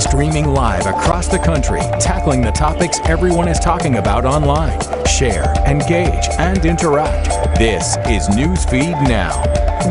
streaming live across the country, tackling the topics everyone is talking about online. Share, engage, and interact. This is Newsfeed Now.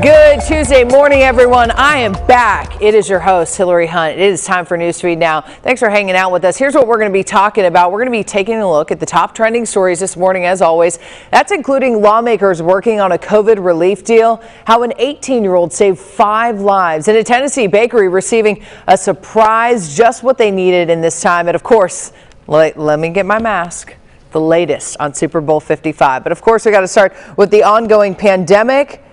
Good Tuesday morning, everyone. I am back. It is your host, Hillary Hunt. It is time for Newsfeed Now. Thanks for hanging out with us. Here's what we're going to be talking about. We're going to be taking a look at the top trending stories this morning, as always. That's including lawmakers working on a COVID relief deal, how an 18-year-old saved 5 lives, and a Tennessee bakery receiving a surprise, just what they needed in this time. And of course, let me get my mask. The latest on Super Bowl 55. But of course, we got to start with the ongoing pandemic.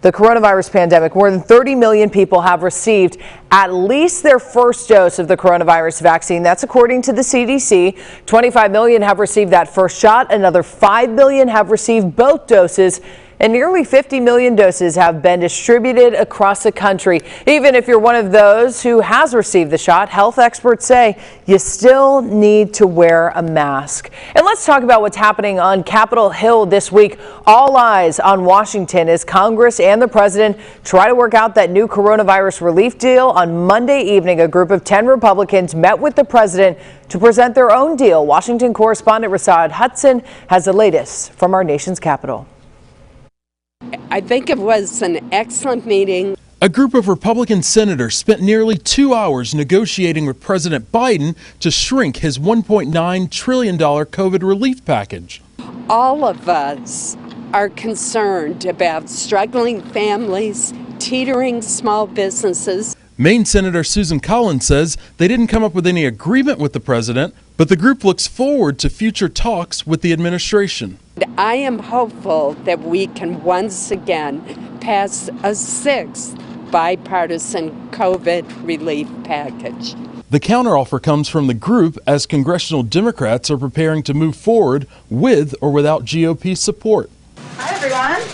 The coronavirus pandemic. More than 30 million people have received at least their first dose of the coronavirus vaccine. That's according to the CDC. 25 million have received that first shot. Another 5 million have received both doses. And nearly 50 million doses have been distributed across the country. Even if you're one of those who has received the shot, health experts say you still need to wear a mask. And let's talk about what's happening on Capitol Hill this week. All eyes on Washington as Congress and the president try to work out that new coronavirus relief deal. On Monday evening, a group of 10 Republicans met with the president to present their own deal. Washington correspondent Rashad Hudson has the latest from our nation's capital. I think it was an excellent meeting. A group of Republican senators spent nearly 2 hours negotiating with President Biden to shrink his $1.9 trillion COVID relief package. All of us are concerned about struggling families, teetering small businesses. Maine Senator Susan Collins says they didn't come up with any agreement with the president, but the group looks forward to future talks with the administration. I am hopeful that we can once again pass a 6th bipartisan COVID relief package. The counteroffer comes from the group as congressional Democrats are preparing to move forward with or without GOP support. Hi, everyone.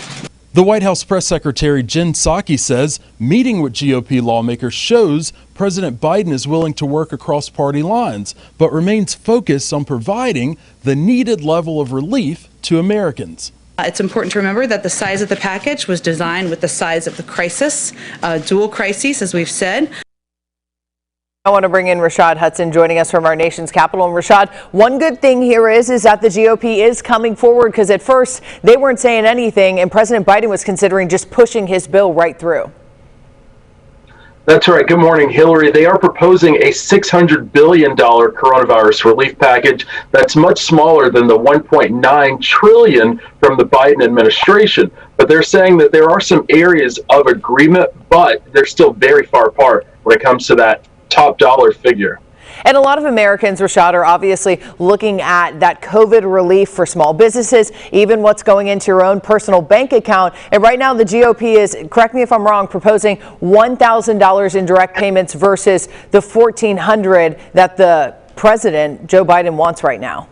The White House press secretary Jen Psaki says meeting with GOP lawmakers shows President Biden is willing to work across party lines, but remains focused on providing the needed level of relief to Americans. It's important to remember that the size of the package was designed with the size of the crisis, dual crises, as we've said. I want to bring in Rashad Hudson joining us from our nation's capital. And Rashad, one good thing here is that the GOP is coming forward, because at first they weren't saying anything and President Biden was considering just pushing his bill right through. That's right. Good morning, Hillary. They are proposing a $600 billion coronavirus relief package that's much smaller than the $1.9 trillion from the Biden administration. But they're saying that there are some areas of agreement, but they're still very far apart when it comes to that top dollar figure. And a lot of Americans, Rashad, are obviously looking at that COVID relief for small businesses, even what's going into your own personal bank account. And right now the GOP is, correct me if I'm wrong, proposing $1,000 in direct payments versus the $1,400 that the president, Joe Biden, wants right now.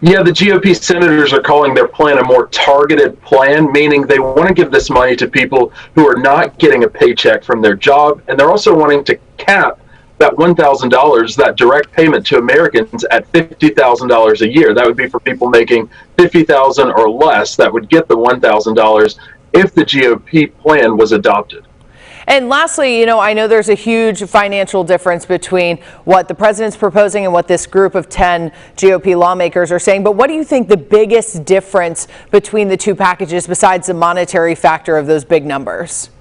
Yeah, the GOP senators are calling their plan a more targeted plan, meaning they want to give this money to people who are not getting a paycheck from their job. And they're also wanting to cap that $1,000, that direct payment to Americans at $50,000 a year. That would be for people making $50,000 or less that would get the $1,000 if the GOP plan was adopted. And lastly, I know there's a huge financial difference between what the president's proposing and what this group of 10 GOP lawmakers are saying. But what do you think the biggest difference between the two packages, besides the monetary factor of those big numbers?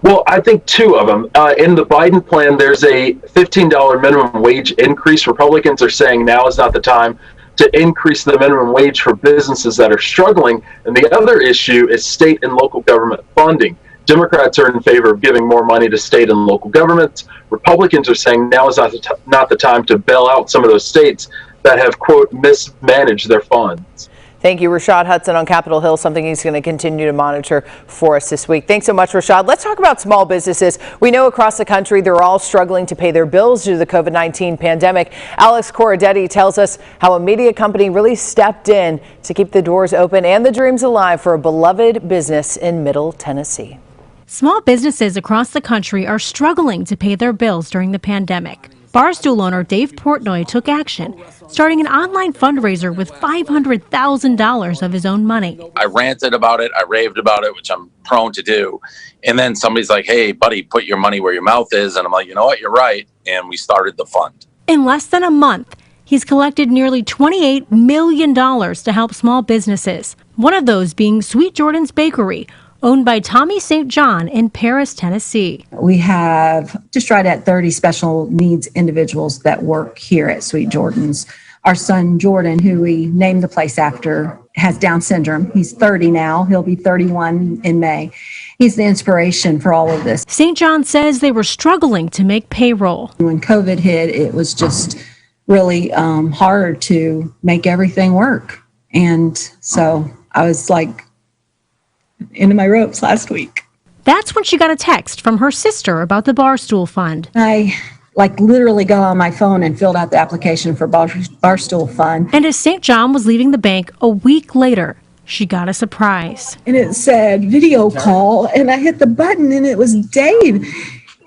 Well, I think 2 of them. In the Biden plan, there's a $15 minimum wage increase. Republicans are saying now is not the time to increase the minimum wage for businesses that are struggling. And the other issue is state and local government funding. Democrats are in favor of giving more money to state and local governments. Republicans are saying now is not the time to bail out some of those states that have, quote, mismanaged their funds. Thank you, Rashad Hudson on Capitol Hill, something he's going to continue to monitor for us this week. Thanks so much, Rashad. Let's talk about small businesses. We know across the country they're all struggling to pay their bills due to the COVID-19 pandemic. Alex Cordetti tells us how a media company really stepped in to keep the doors open and the dreams alive for a beloved business in Middle Tennessee. Small businesses across the country are struggling to pay their bills during the pandemic. Barstool owner Dave Portnoy took action, starting an online fundraiser with $500,000 of his own money. I ranted about it, I raved about it, which I'm prone to do. And then somebody's like, hey, buddy, put your money where your mouth is. And I'm like, you know what, you're right. And we started the fund. In less than a month, he's collected nearly $28 million to help small businesses, one of those being Sweet Jordan's Bakery, owned by Tommy St. John in Paris, Tennessee. We have just right at 30 special needs individuals that work here at Sweet Jordan's. Our son, Jordan, who we named the place after, has Down syndrome. He's 30 now. He'll be 31 in May. He's the inspiration for all of this. St. John says they were struggling to make payroll. When COVID hit, it was just really hard to make everything work. And so I was like, into my ropes last week. That's when she got a text from her sister about the Barstool Fund. I literally got on my phone and filled out the application for Barstool Fund. And as St. John was leaving the bank a week later, she got a surprise. And it said video call, and I hit the button and it was Dave.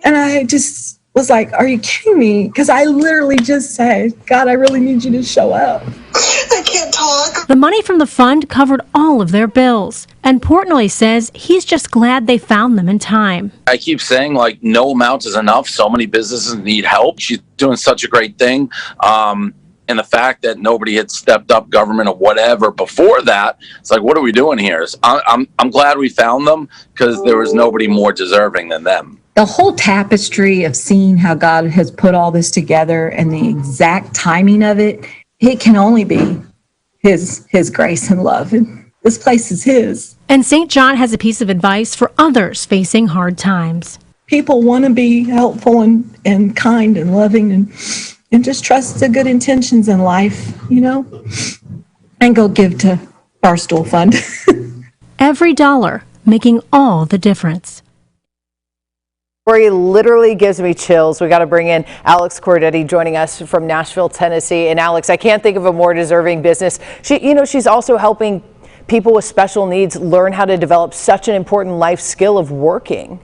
And I just was like, are you kidding me? Because I literally just said, God, I really need you to show up. I can't talk. The money from the fund covered all of their bills. And Portnoy says he's just glad they found them in time. I keep saying, like, no amount is enough. So many businesses need help. She's doing such a great thing. And the fact that nobody had stepped up, government or whatever, before that, it's like, what are we doing here? So I'm glad we found them because there was nobody more deserving than them. The whole tapestry of seeing how God has put all this together and the exact timing of it, it can only be His grace and love. And this place is His. And St. John has a piece of advice for others facing hard times. People want to be helpful and kind and loving and just trust the good intentions in life, and go give to Barstool Fund. Every dollar making all the difference. Story literally gives me chills. We got to bring in Alex Cordetti joining us from Nashville, Tennessee. And Alex, I can't think of a more deserving business. She's also helping people with special needs learn how to develop such an important life skill of working.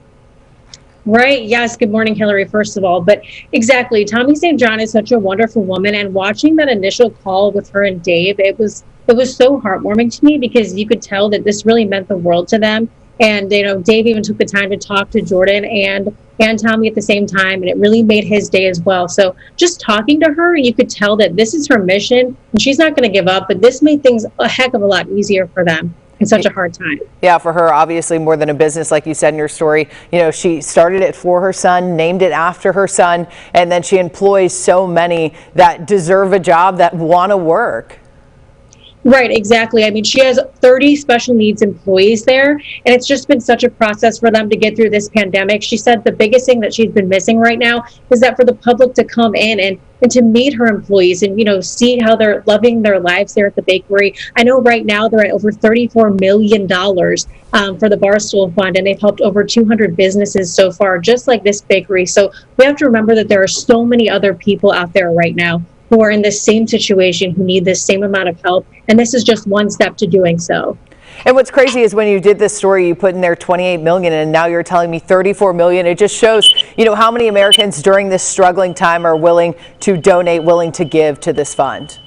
Right. Yes. Good morning, Hillary, first of all. But exactly. Tommy St. John is such a wonderful woman. And watching that initial call with her and Dave, it was so heartwarming to me because you could tell that this really meant the world to them. And, Dave even took the time to talk to Jordan and Tommy at the same time. And it really made his day as well. So just talking to her, you could tell that this is her mission and she's not going to give up. But this made things a heck of a lot easier for them in such a hard time. Yeah, for her, obviously more than a business, like you said in your story. She started it for her son, named it after her son. And then she employs so many that deserve a job, that want to work. Right, exactly. I mean, she has 30 special needs employees there, and it's just been such a process for them to get through this pandemic. She said the biggest thing that she's been missing right now is that for the public to come in and to meet her employees and, see how they're loving their lives there at the bakery. I know right now they're at over $34 million for the Barstool Fund, and they've helped over 200 businesses so far, just like this bakery. So we have to remember that there are so many other people out there right now who are in the same situation, who need the same amount of help. And this is just one step to doing so. And what's crazy is when you did this story, you put in there 28 million and now you're telling me 34 million. It just shows, how many Americans during this struggling time are willing to donate, willing to give to this fund.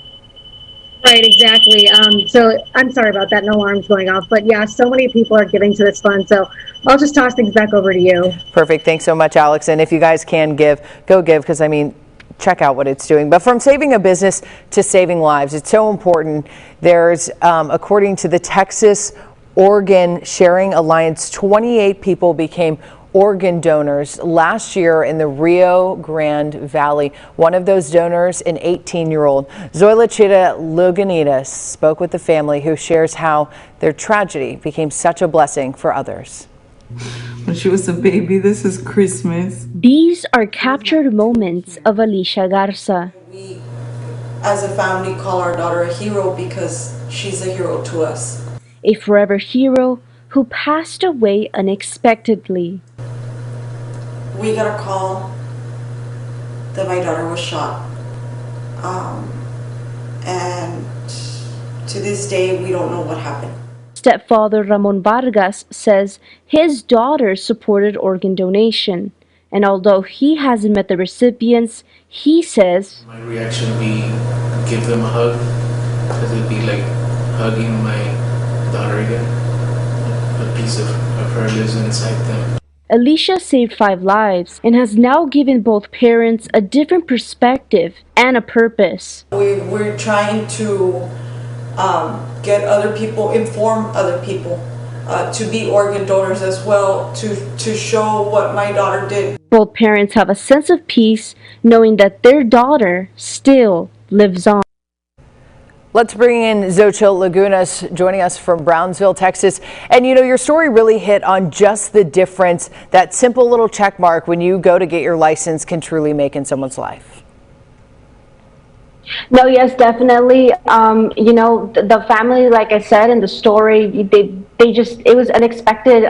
Right, exactly. So I'm sorry about that. No alarms going off. But yeah, so many people are giving to this fund. So I'll just toss things back over to you. Perfect. Thanks so much, Alex. And if you guys can give, go give, because check out what it's doing. But from saving a business to saving lives, it's so important. There's, according to the Texas Organ Sharing Alliance, 28 people became organ donors last year in the Rio Grande Valley. One of those donors, an 18-year-old. Zoila Chita Luganitas spoke with the family, who shares how their tragedy became such a blessing for others. When she was a baby, this is Christmas. These are captured moments of Alicia Garza. We, as a family, call our daughter a hero because she's a hero to us. A forever hero who passed away unexpectedly. We got a call that my daughter was shot. And to this day, we don't know what happened. Stepfather Ramon Vargas says his daughter supported organ donation. And although he hasn't met the recipients, he says, my reaction would be give them a hug, because it'd be like hugging my daughter again. A piece of her lives inside them. Alicia saved 5 lives and has now given both parents a different perspective and a purpose. We're trying to get other people, inform other people to be organ donors as well, to show what my daughter did. Both parents have a sense of peace knowing that their daughter still lives on. Let's bring in Xochitl Lagunas joining us from Brownsville, Texas. And you know, your story really hit on just the difference that simple little check mark when you go to get your license can truly make in someone's life. No, yes, definitely. You know, the family, like I said in the story, they just, it was unexpected.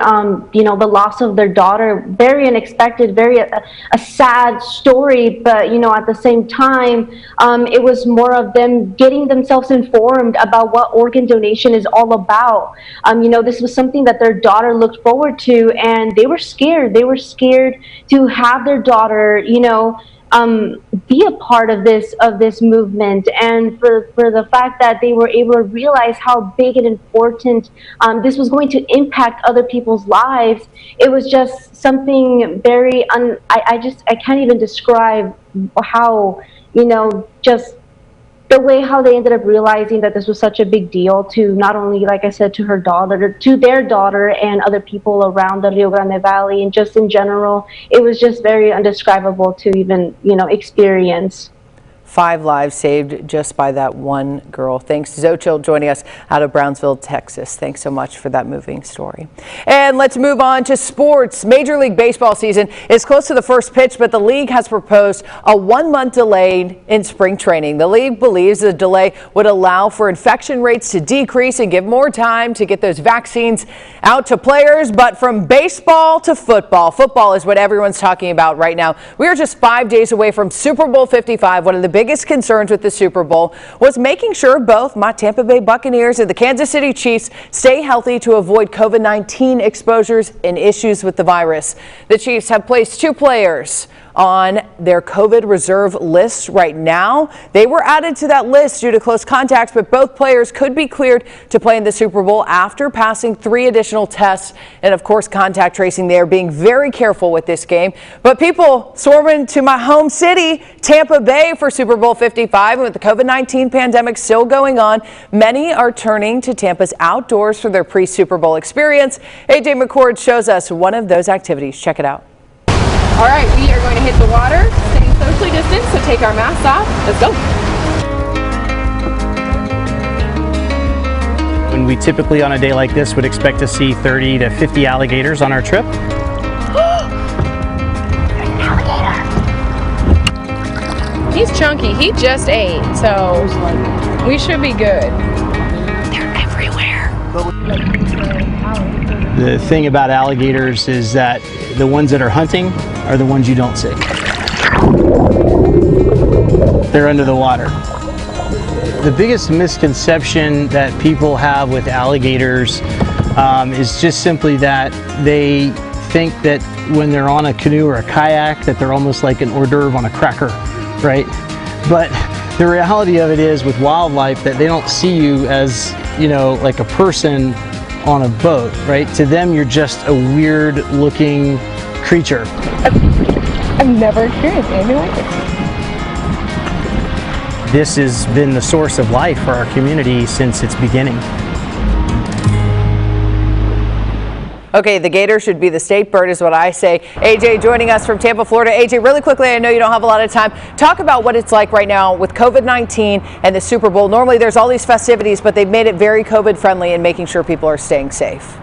You know, the loss of their daughter, very unexpected, very a sad story. But, you know, at the same time, it was more of them getting themselves informed about what organ donation is all about. You know, this was something that their daughter looked forward to, and they were scared. They were scared to have their daughter, you know, be a part of this movement, and for the fact that they were able to realize how big and important this was going to impact other people's lives. It was just something very I can't even describe how, you know, just the way how they ended up realizing that this was such a big deal to not only, like I said, to her daughter, to their daughter and other people around the Rio Grande Valley, and just in general, it was just very undescribable to even, you know, experience. 5 lives saved just by that one girl. Thanks, Xochitl, joining us out of Brownsville, Texas. Thanks so much for that moving story. And let's move on to sports. Major League Baseball season is close to the first pitch, but the league has proposed a 1-month delay in spring training. The league believes the delay would allow for infection rates to decrease and give more time to get those vaccines out to players. But from baseball to football, football is what everyone's talking about right now. We are just 5 days away from Super Bowl 55, one of the biggest concerns with the Super Bowl was making sure both my Tampa Bay Buccaneers and the Kansas City Chiefs stay healthy to avoid COVID-19 exposures and issues with the virus. The Chiefs have placed 2 players on their COVID reserve list right now. They were added to that list due to close contacts, but both players could be cleared to play in the Super Bowl after passing 3 additional tests and, of course, contact tracing. They are being very careful with this game. But people swarming to my home city, Tampa Bay, for Super Bowl 55. And with the COVID-19 pandemic still going on, many are turning to Tampa's outdoors for their pre-Super Bowl experience. AJ McCord shows us one of those activities. Check it out. All right, we are going to hit the water, staying socially distanced, so take our masks off. Let's go. When we typically on a day like this would expect to see 30 to 50 alligators on our trip. He's chunky. He just ate, so we should be good. They're everywhere. The thing about alligators is that the ones that are hunting are the ones you don't see. They're under the water. The biggest misconception that people have with alligators is just simply that they think that when they're on a canoe or a kayak that they're almost like an hors d'oeuvre on a cracker, right? But the reality of it is with wildlife that they don't see you as, you know, like a person on a boat, right? To them, you're just a weird looking creature. I've never experienced anything like this. This has been the source of life for our community since its beginning. Okay, the gator should be the state bird is what I say. AJ joining us from Tampa, Florida. AJ, really quickly, I know you don't have a lot of time. Talk about what it's like right now with COVID-19 and the Super Bowl. Normally there's all these festivities, but they've made it very COVID friendly and making sure people are staying safe.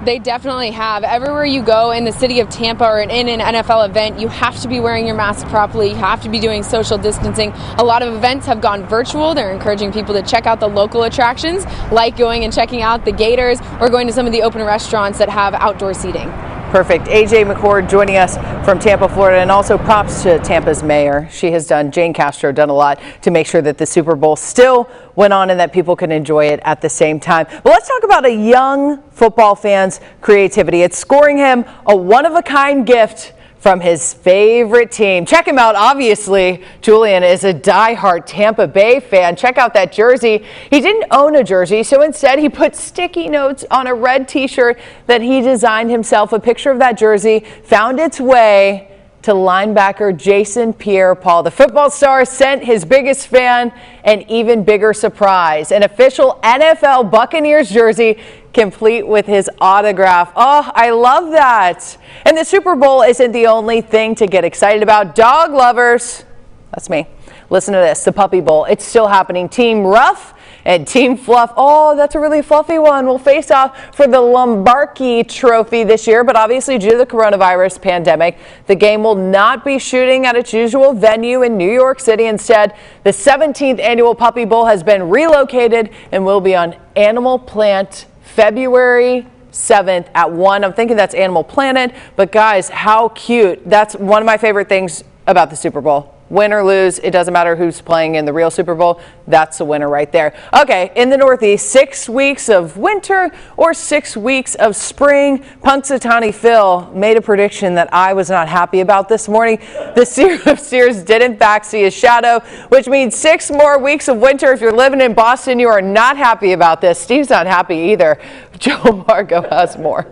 They definitely have. Everywhere you go in the city of Tampa or in an NFL event, you have to be wearing your mask properly. You have to be doing social distancing. A lot of events have gone virtual. They're encouraging people to check out the local attractions, like going and checking out the Gators or going to some of the open restaurants that have outdoor seating. Perfect. AJ McCord joining us from Tampa, Florida, and also props to Tampa's mayor. She has done, Jane Castro, done a lot to make sure that the Super Bowl still went on and that people can enjoy it at the same time. But let's talk about a young football fan's creativity. It's scoring him a one-of-a-kind gift from his favorite team. Check him out. Obviously, Julian is a diehard Tampa Bay fan. Check out that jersey. He didn't own a jersey, so instead he put sticky notes on a red t-shirt that he designed himself. A picture of that jersey found its way to linebacker Jason Pierre-Paul. The football star sent his biggest fan an even bigger surprise, an official NFL Buccaneers jersey complete with his autograph. Oh, I love that. And the Super Bowl isn't the only thing to get excited about. Dog lovers, that's me. Listen to this, the Puppy Bowl. It's still happening. Team Rough and Team Fluff. Oh, that's a really fluffy one. Will face off for the Lombardi Trophy this year, but obviously due to the coronavirus pandemic, the game will not be shooting at its usual venue in New York City. Instead, the 17th annual Puppy Bowl has been relocated and will be on Animal Planet February 7th at 1. I'm thinking that's Animal Planet, but guys, how cute. That's one of my favorite things about the Super Bowl. Win or lose, it doesn't matter who's playing in the real Super Bowl. That's the winner right there. Okay, in the Northeast, 6 weeks of winter or 6 weeks of spring. Punxsutawney Phil made a prediction that I was not happy about this morning. The seer of seers did in fact see his shadow, which means 6 more weeks of winter. If you're living in Boston, you are not happy about this. Steve's not happy either. Joe Margo has more.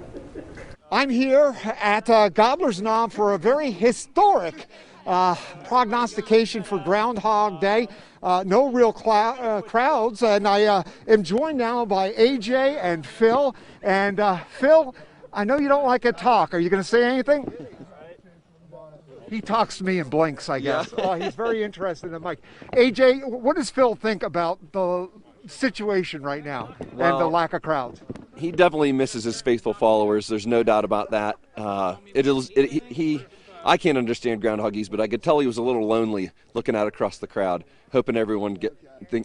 I'm here at Gobbler's Knob for a very historic prognostication for Groundhog Day. No real crowds, and I am joined now by AJ and Phil. And Phil, I know you don't like to talk. Are you going to say anything? He talks to me and blinks, I guess. Yeah. He's very interested in Mike. AJ, what does Phil think about the situation right now and the lack of crowds? He definitely misses his faithful followers. There's no doubt about that. I can't understand groundhoggies, but I could tell he was a little lonely looking out across the crowd, hoping everyone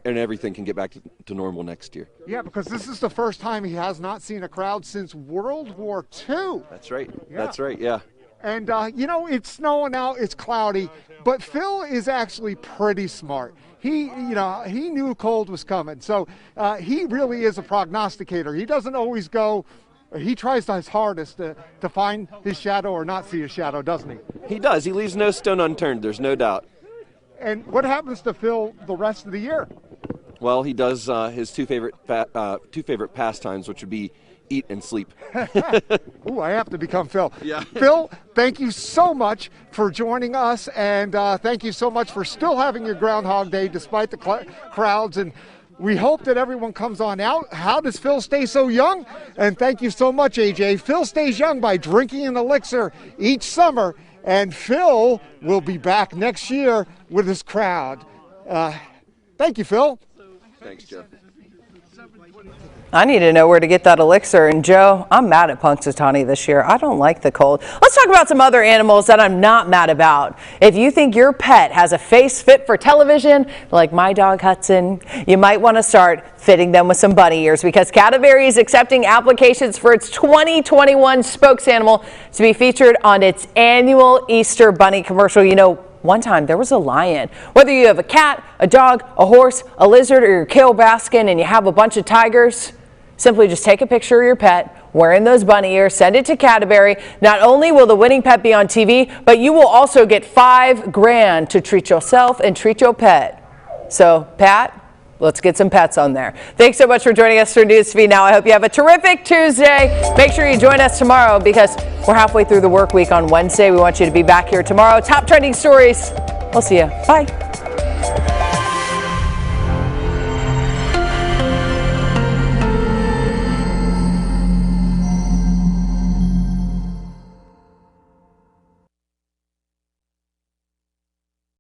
everything can get back to normal next year. Yeah, because this is the first time he has not seen a crowd since World War II. That's right. Yeah. That's right. Yeah. And you know, it's snowing out, it's cloudy, but Phil is actually pretty smart. He knew cold was coming, so he really is a prognosticator. He doesn't always go. He tries his hardest to find his shadow or not see his shadow, doesn't he? He does. He leaves no stone unturned. There's no doubt. And what happens to Phil the rest of the year? Well, he does his two favorite pastimes, which would be eat and sleep. Ooh, I have to become Phil. Yeah. Phil, thank you so much for joining us, and thank you so much for still having your Groundhog Day despite the crowds. And we hope that everyone comes on out. How does Phil stay so young? And thank you so much, AJ. Phil stays young by drinking an elixir each summer, and Phil will be back next year with his crowd. Thank you, Phil. Thanks, Jeff. I need to know where to get that elixir. And Joe, I'm mad at Punxsutawney this year. I don't like the cold. Let's talk about some other animals that I'm not mad about. If you think your pet has a face fit for television, like my dog Hudson, you might want to start fitting them with some bunny ears, because Cadbury is accepting applications for its 2021 spokes animal to be featured on its annual Easter bunny commercial. You know, one time there was a lion. Whether you have a cat, a dog, a horse, a lizard, or your Kale Baskin and you have a bunch of tigers, simply just take a picture of your pet wearing those bunny ears, send it to Cadbury. Not only will the winning pet be on TV, but you will also get $5 grand to treat yourself and treat your pet. So, Pat, let's get some pets on there. Thanks so much for joining us for Newsfeed Now. I hope you have a terrific Tuesday. Make sure you join us tomorrow, because we're halfway through the work week on Wednesday. We want you to be back here tomorrow. Top trending stories. We'll see you. Bye.